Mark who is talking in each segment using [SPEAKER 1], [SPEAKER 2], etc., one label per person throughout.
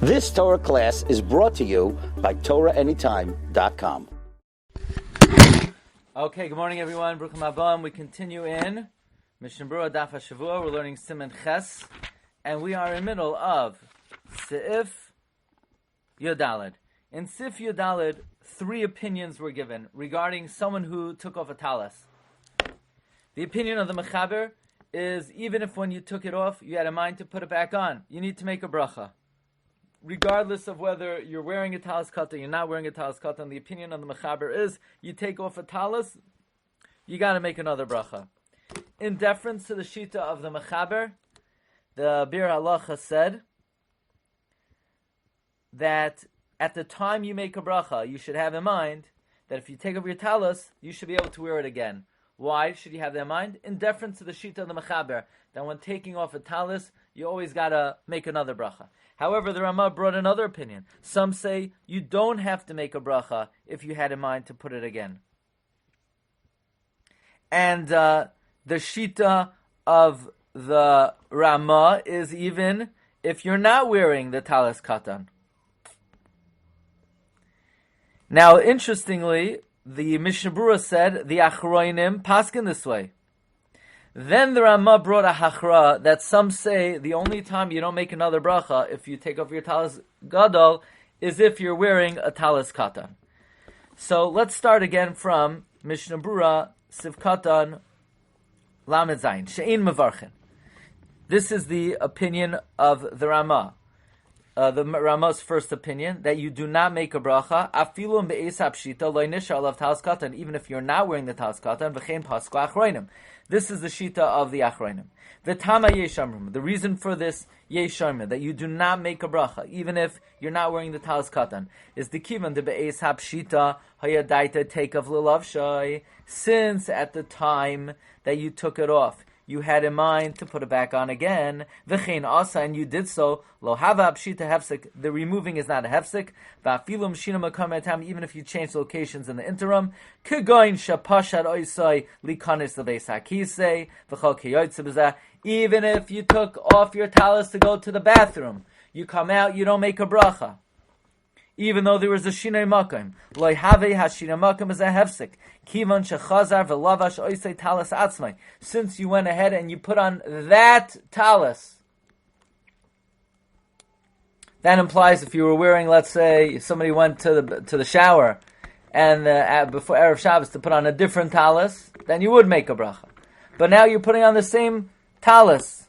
[SPEAKER 1] This Torah class is brought to you by TorahAnytime.com.
[SPEAKER 2] Okay, good morning everyone. Bruchim Abam. We continue in Mishna Berura Daf Hashavua. We're learning Siman Ches, and we are in the middle of Seif Yodalid. In Seif Yodalid, 3 opinions were given regarding someone who took off a talis. The opinion of the Mechaber is even if when you took it off, you had a mind to put it back on, you need to make a bracha. Regardless of whether you're wearing a talis katan, you're not wearing a talis katan, the opinion of the Mechaber is you take off a talis, you got to make another bracha. In deference to the shita of the Mechaber, the Bir Halacha said that at the time you make a bracha, you should have in mind that if you take off your talis, you should be able to wear it again. Why should you have that in mind? In deference to the shita of the Mechaber, that when taking off a talis, you always got to make another bracha. However, the Ramah brought another opinion. Some say you don't have to make a bracha if you had in mind to put it again. And the shita of the Ramah is even if you're not wearing the talis katan. Now, interestingly, the Mishna Berura said the Achroinim paskin this way. Then the Ramah brought a hachra that some say the only time you don't make another bracha if you take off your talis gadol is if you're wearing a talis katan. So let's start again from Mishna Berura Siv Katan Lamed Zayin She'in Mevarchen. This is the opinion of the Ramah. The Ramah's first opinion, that you do not make a bracha, afilum be'esap shita lo nishar alav talis katan, even if you're not wearing the talis katan, v'chein pasku achroinim. This is the shita of the achroinim. V'tama yeshamrim. The reason for this yeshamrim, that you do not make a bracha, even if you're not wearing the talis katan, is the kivan de be'esap shita hayadaita take of lilav shai, since at the time that you took it off, you had in mind to put it back on again. V'chein asa, and you did so. Lo hava pshita hefsek. The removing is not a hefsek. Va'afilum shina makam etam. Even if you change locations in the interim. Kegoin shapashad oisai likanis lebeis hakisei v'chol kiyotze b'zeh. Even if you took off your talis to go to the bathroom, you come out, you don't make a bracha. Even though there was a shinei makom, loy have hashinei makom is a hefsek. Kivan shechazar v'lavash oisei talis atzmai. Since you went ahead and you put on that talis, that implies if you were wearing, let's say, somebody went to the shower and before Erev Shabbos to put on a different talis, then you would make a bracha. But now you're putting on the same talis.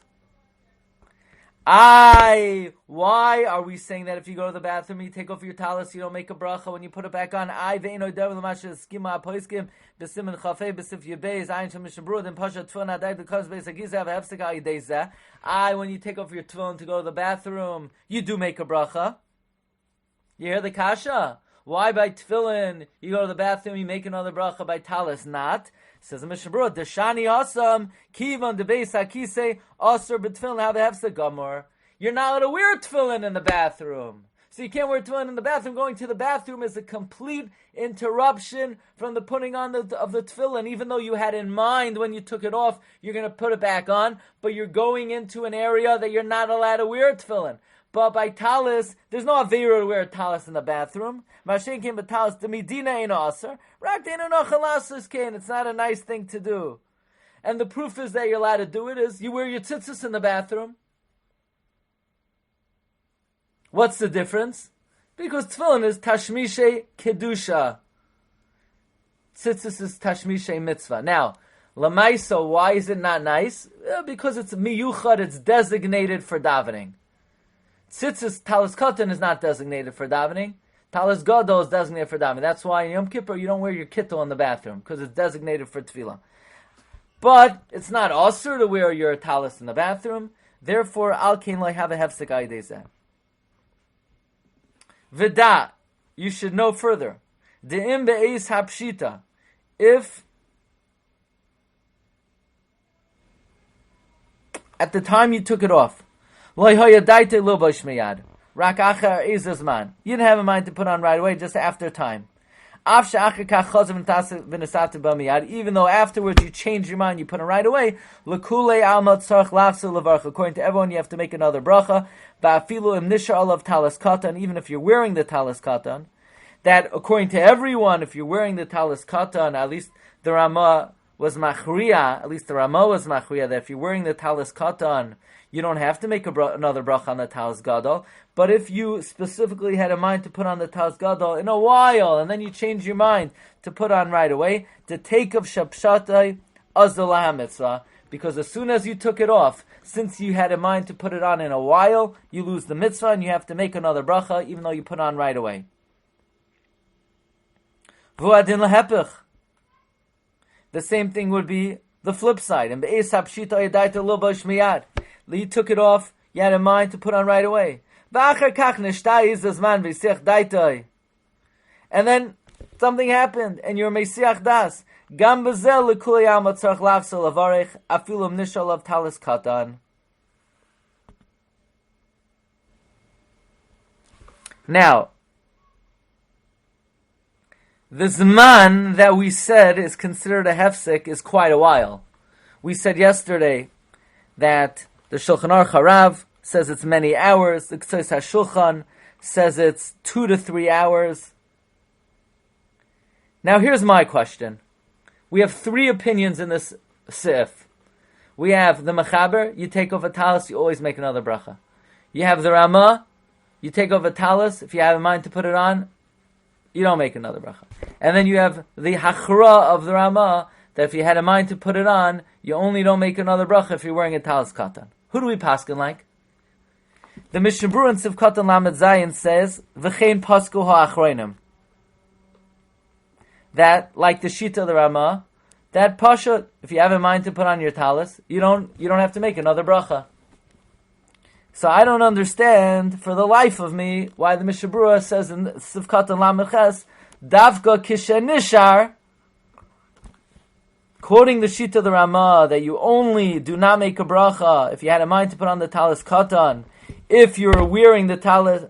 [SPEAKER 2] Why are we saying that if you go to the bathroom, you take off your talis, you don't make a bracha when you put it back on? When you take off your tefillin to go to the bathroom, you do make a bracha. You hear the kasha? Why by tefillin, you go to the bathroom, you make another bracha, by talis not? Says the Mishna Berura, Deshani Asam, Kivan Debeis Hakise, Asr B'Tfilin, how the Hefsa Gamor. You're not allowed to wear tefillin in the bathroom. So you can't wear tefillin in the bathroom. Going to the bathroom is a complete interruption from the putting on of the tefillin. Even though you had in mind when you took it off, you're going to put it back on, but you're going into an area that you're not allowed to wear tefillin. But by talis, there's no avera to wear a talis in the bathroom. Mashen came with talis, the medina ain't aser. It's not a nice thing to do. And the proof is that you're allowed to do it is you wear your tzitzis in the bathroom. What's the difference? Because tefillin is tashmishe kedusha. Tzitzis is tashmishe mitzvah. Now, lamaisa, why is it not nice? Because it's miyuchad, it's designated for davening. Tzitzis, talis katan is not designated for davening. Talis gadol is designated for davening. That's why in Yom Kippur you don't wear your kittel in the bathroom, because it's designated for tefillah. But it's not asur to wear your talis in the bathroom. Therefore, al kain lo have a hefsek aydezeh. V'da, you should know further. De'im be'eis hapshita. If at the time you took it off, you didn't have in mind to put on right away, just after time. Even though afterwards you change your mind, you put it right away. According to everyone, you have to make another bracha. Even if you're wearing the talis katan, that according to everyone, if you're wearing the talis katan, at least the Rama was machriya, that if you're wearing the talis katan, you don't have to make another bracha on the talis gadol. But if you specifically had in mind to put on the talis gadol in a while, and then you change your mind to put on right away, to take of shapshatai azdalah mitzvah, because as soon as you took it off, since you had in mind to put it on in a while, you lose the mitzvah and you have to make another bracha, even though you put on right away. Vu'adin lahepich. The same thing would be the flip side. And you took it off, you had in mind to put on right away. And then something happened, and you're meisiach das. Now, the Siman that we said is considered a hefsek is quite a while. We said yesterday that the Shulchan Aruch Harav says it's many hours. The Ktsos HaShulchan says it's 2 to 3 hours. Now here's my question. We have 3 opinions in this Seif. We have the Mechaber, you take off a talis, you always make another bracha. You have the Rama, you take off a talis, if you have in mind to put it on, you don't make another bracha. And then you have the Hachra of the Rama, that if you had in mind to put it on, you only don't make another bracha if you're wearing a talis katan. Who do we paskin like? The Mishna Berura in Sivkatan Lamed Zayin says, V'chein pasku ha'achroinim. That, like the Shita of the Rama, that pasha, if you have in mind to put on your talis, you don't have to make another bracha. So I don't understand, for the life of me, why the Mishna Berura says in Sivkatan Lamed Ches, Davka kishenishar, quoting the Shita of the Rama, that you only do not make a bracha if you had in mind to put on the talis katan, if you're wearing the talis,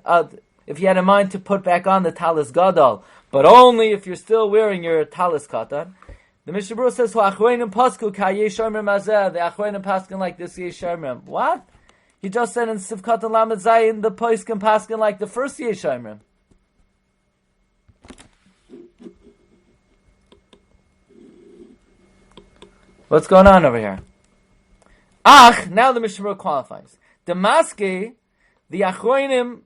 [SPEAKER 2] if you had in mind to put back on the talis gadol, but only if you're still wearing your talis katan. The Mishna Berura says, "Achroinim pasku ka yesharmim azeh." The achroinim paskin like this yesharmim. What? He just said in Sivkatan Lamed Zayin, the poskim paskin like the first yesharmim. What's going on over here? Now the Mishna Berura qualifies. The maske, the achroinim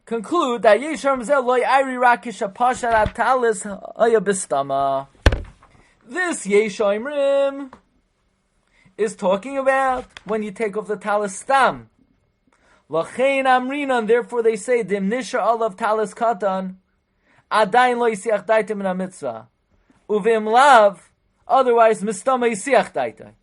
[SPEAKER 2] conclude that yesharm zeh loy ayri rakish apashat talis haya bistama. This yesharmim is talking about when you take off the talis stam. Lachein amrinan, therefore they say dim nisha olav talis katan adayin lo yisiach daitim min mitzvah uvim lav. Otherwise, mistama yisiach daita.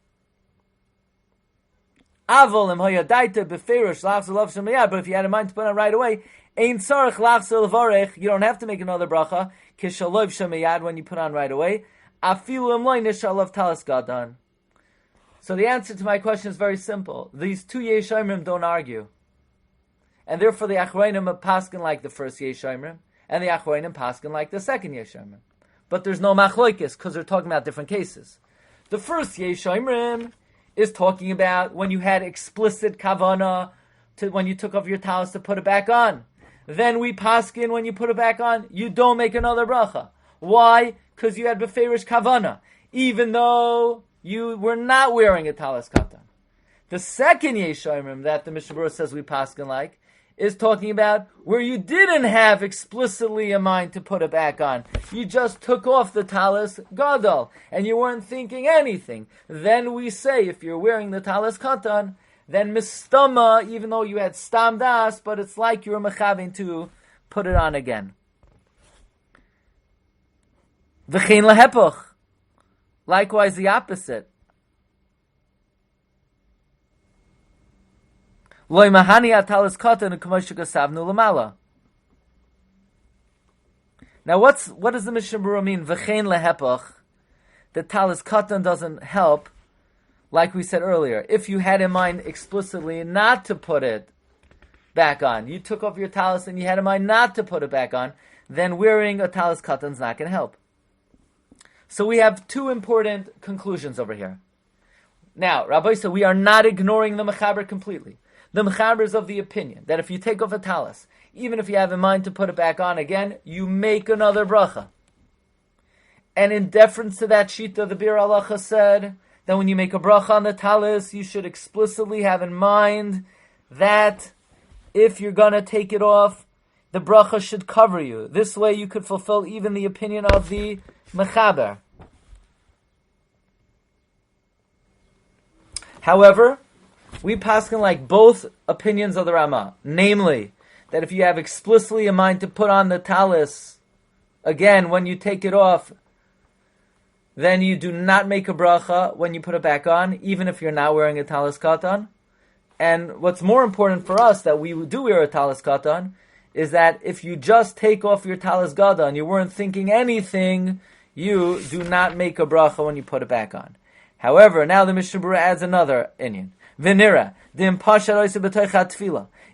[SPEAKER 2] Avol im hoya daita beferish lachzul lav shemayad. But if you had in mind to put on right away, ein tzarich lachzul levarech. You don't have to make another bracha kishalov shemayad when you put on right away. Afilu im loy nishalav talis gadan. So the answer to my question is very simple. These 2 yeshaimrim don't argue, and therefore the achroinim are paskin like the first yeshaimrim, and the achroinim paskin like the second yeshaimrim. But there's no machloikis, because they're talking about different cases. The first yeshaimrim is talking about when you had explicit kavana to when you took off your talis to put it back on. Then we paskin when you put it back on, you don't make another bracha. Why? Because you had beferish kavana, even though you were not wearing a talis katan. The second yeshaimrim that the Mishna Berura says we paskin like is talking about where you didn't have explicitly in mind to put it back on. You just took off the talis gadol, and you weren't thinking anything. Then we say, if you're wearing the talis katan, then mistama, even though you had stam das, but it's like you were mechavin to put it on again. V'chein lahepoch. Likewise, the opposite. Now what's the Mishna Berura mean? V'chein lehepach. The talis katan doesn't help, like we said earlier. If you had in mind explicitly not to put it back on. You took off your talis and you had in mind not to put it back on, then wearing a talis katan is not going to help. So we have two important conclusions over here. Now, Rabbi said we are not ignoring the Mechaber completely. The Mechaber is of the opinion that if you take off a talis, even if you have in mind to put it back on again, you make another bracha. And in deference to that shita, the Bir Halacha said that when you make a bracha on the talis, you should explicitly have in mind that if you're going to take it off, the bracha should cover you. This way you could fulfill even the opinion of the Mechaber. However, we paskin like both opinions of the Rama, namely, that if you have explicitly in mind to put on the talis, again, when you take it off, then you do not make a bracha when you put it back on, even if you're not wearing a talis katan. And what's more important for us, that we do wear a talis katan, is that if you just take off your talis gada and you weren't thinking anything, you do not make a bracha when you put it back on. However, now the Mishna Berura adds another inyan. Venira,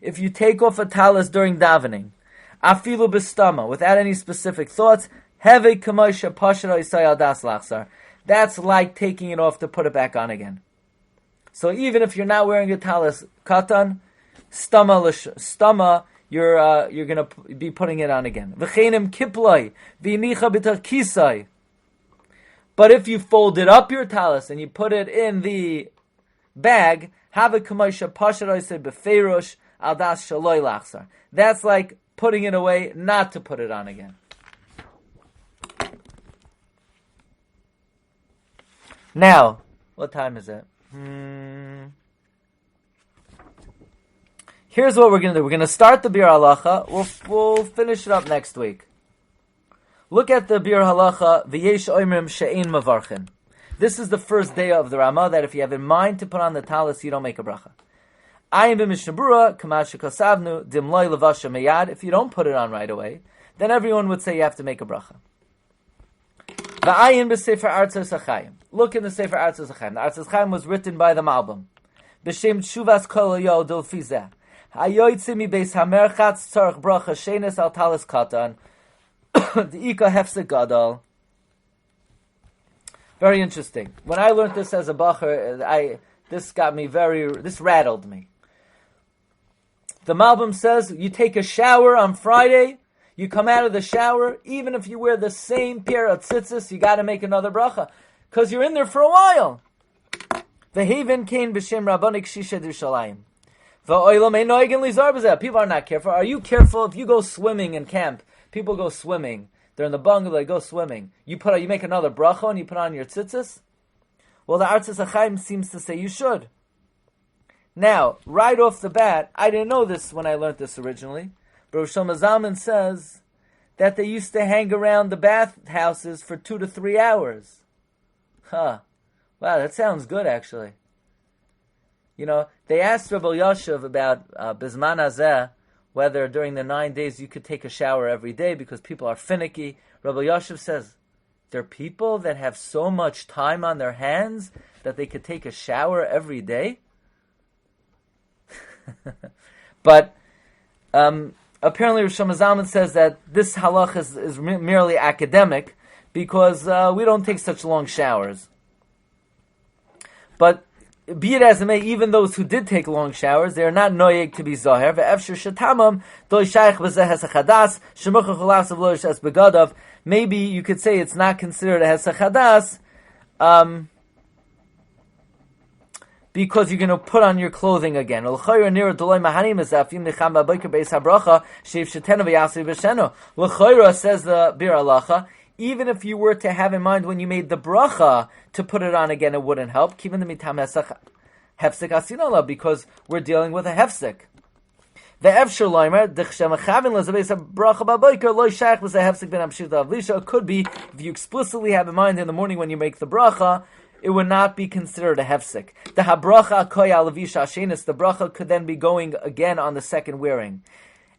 [SPEAKER 2] if you take off a talis during davening, afilu b'stama, without any specific thoughts, that's like taking it off to put it back on again. So even if you're not wearing a talis katan, stama, you're going to be putting it on again. But if you folded up your talis and you put it in the bag, that's like putting it away, not to put it on again. Now, what time is it? Here's what we're going to do. We're going to start the Bir Halacha. We'll finish it up next week. Look at the Bir Halacha, V'yesh oimrim she'ein mavarchin. This is the first day of the Ramah, that if you have in mind to put on the talis, you don't make a bracha. Ayin b'Mishna Berura, kamash shekasavnu, dimloi levasha meyad. If you don't put it on right away, then everyone would say you have to make a bracha. V'ayin b'Sefer Artzos HaChaim. Look in the Sefer Artzos HaChaim. The Artzos HaChaim was written by the Malbim. B'Shem Tshuvas Kol Yodel Fizeh. Hayoytzi mi beis hamerchatz tzarich bracha shenes al talis katan. D'ika hefsek gadol. Very interesting. When I learned this as a bacher, this rattled me. The Malbim says you take a shower on Friday, you come out of the shower, even if you wear the same pair of tzitzis, you got to make another bracha, because you're in there for a while. V'heven kain b'shem rabbanik shisha d'Yerushalayim. People are not careful. Are you careful if you go swimming in camp? People go swimming. They're in the bungalow, they go swimming. You make another bracha and you put on your tzitzis? Well, the Artzos HaChaim seems to say you should. Now, right off the bat, I didn't know this when I learned this originally, but Rosh Zalman says that they used to hang around the bathhouses for 2 to 3 hours. Wow, that sounds good actually. You know, they asked Rabbi Yashav about Bizman Hazeh, whether during the 9 days you could take a shower every day because people are finicky. Rabbi Yashav says, there are people that have so much time on their hands that they could take a shower every day? But apparently Rosh Zalman says that this halach is merely academic because we don't take such long showers. But be it as it may, even those who did take long showers, they are not noyeg to be zoher. Maybe you could say it's not considered a hesach hadas, because you're going to put on your clothing again. L'chayra, says the Bir Halacha, even if you were to have in mind when you made the bracha to put it on again, it wouldn't help. Even the mitam hefsek asinola, because we're dealing with a hefsek. The efshar loimer d'chshem chavin lazabes bracha baboiker lo shayach was a hefsek ben amshita avlisha. It could be if you explicitly have in mind in the morning when you make the bracha, it would not be considered a hefsek. The habracha koya lavisha ashenis, the bracha could then be going again on the second wearing.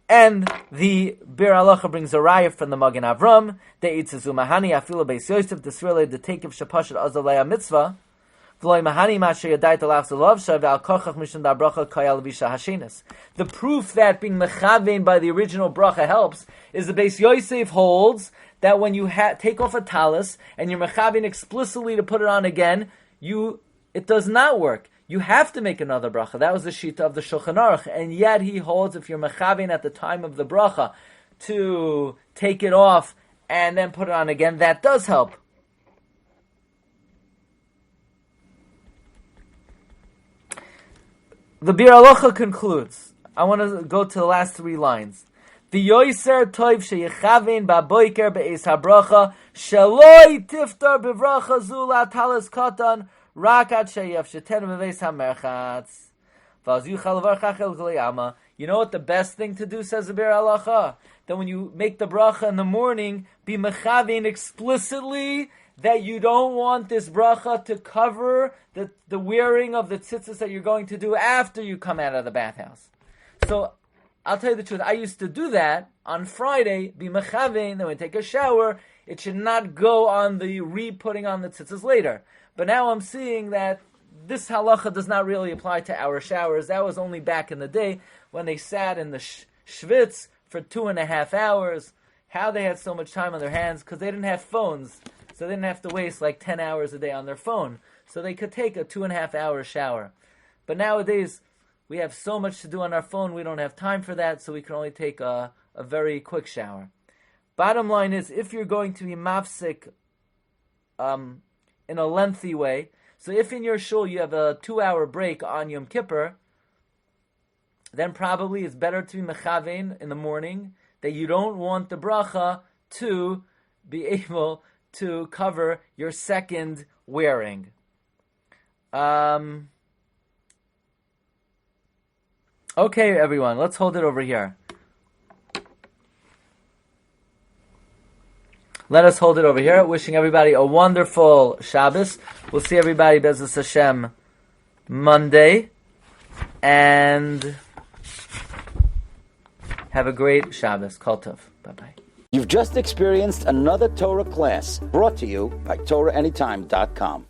[SPEAKER 2] And the Bir Halacha brings a raya from the Magen Avram, the Itzazu Mahani Afila Beis Yosef, the Srele, the Takev Shapashat Azalaya Mitzvah, The proof that being mechavein by the original bracha helps is the Beis Yosef holds that when you take off a talis and you're mechavein explicitly to put it on again, it does not work. You have to make another bracha. That was the shita of the Shulchan Aruch, and yet he holds if you're mechavein at the time of the bracha to take it off and then put it on again, that does help. The Bir Halacha concludes. I want to go to the last 3 lines. The yoiser toiv sheyechavein ba'boiker be'es habracha sheloi tiftar bevracha zula talis katan rakat sheyef sheten be'es hamerchatz v'az yuchal varchach el glayama. You know what the best thing to do, says the Bir Halacha? That when you make the bracha in the morning, be mechavein explicitly that you don't want this bracha to cover the wearing of the tzitzis that you're going to do after you come out of the bathhouse. So, I'll tell you the truth, I used to do that on Friday, be mechavein, then when I take a shower, it should not go on the re-putting on the tzitzis later. But now I'm seeing that this halacha does not really apply to our showers. That was only back in the day when they sat in the schwitz for 2.5 hours. How they had so much time on their hands, because they didn't have phones. So they didn't have to waste like 10 hours a day on their phone. So they could take a 2.5 hour shower. But nowadays, we have so much to do on our phone, we don't have time for that, so we can only take a very quick shower. Bottom line is, if you're going to be mafsik in a lengthy way, so if in your shul you have a 2-hour break on Yom Kippur, then probably it's better to be mechavein in the morning, that you don't want the bracha to be able to cover your second wearing. Okay, everyone, let's hold it over here. Let us hold it over here. Wishing everybody a wonderful Shabbos. We'll see everybody, Be'ezus Hashem, Monday. And have a great Shabbos. Kol Tov. Bye-bye.
[SPEAKER 1] You've just experienced another Torah class brought to you by TorahAnytime.com.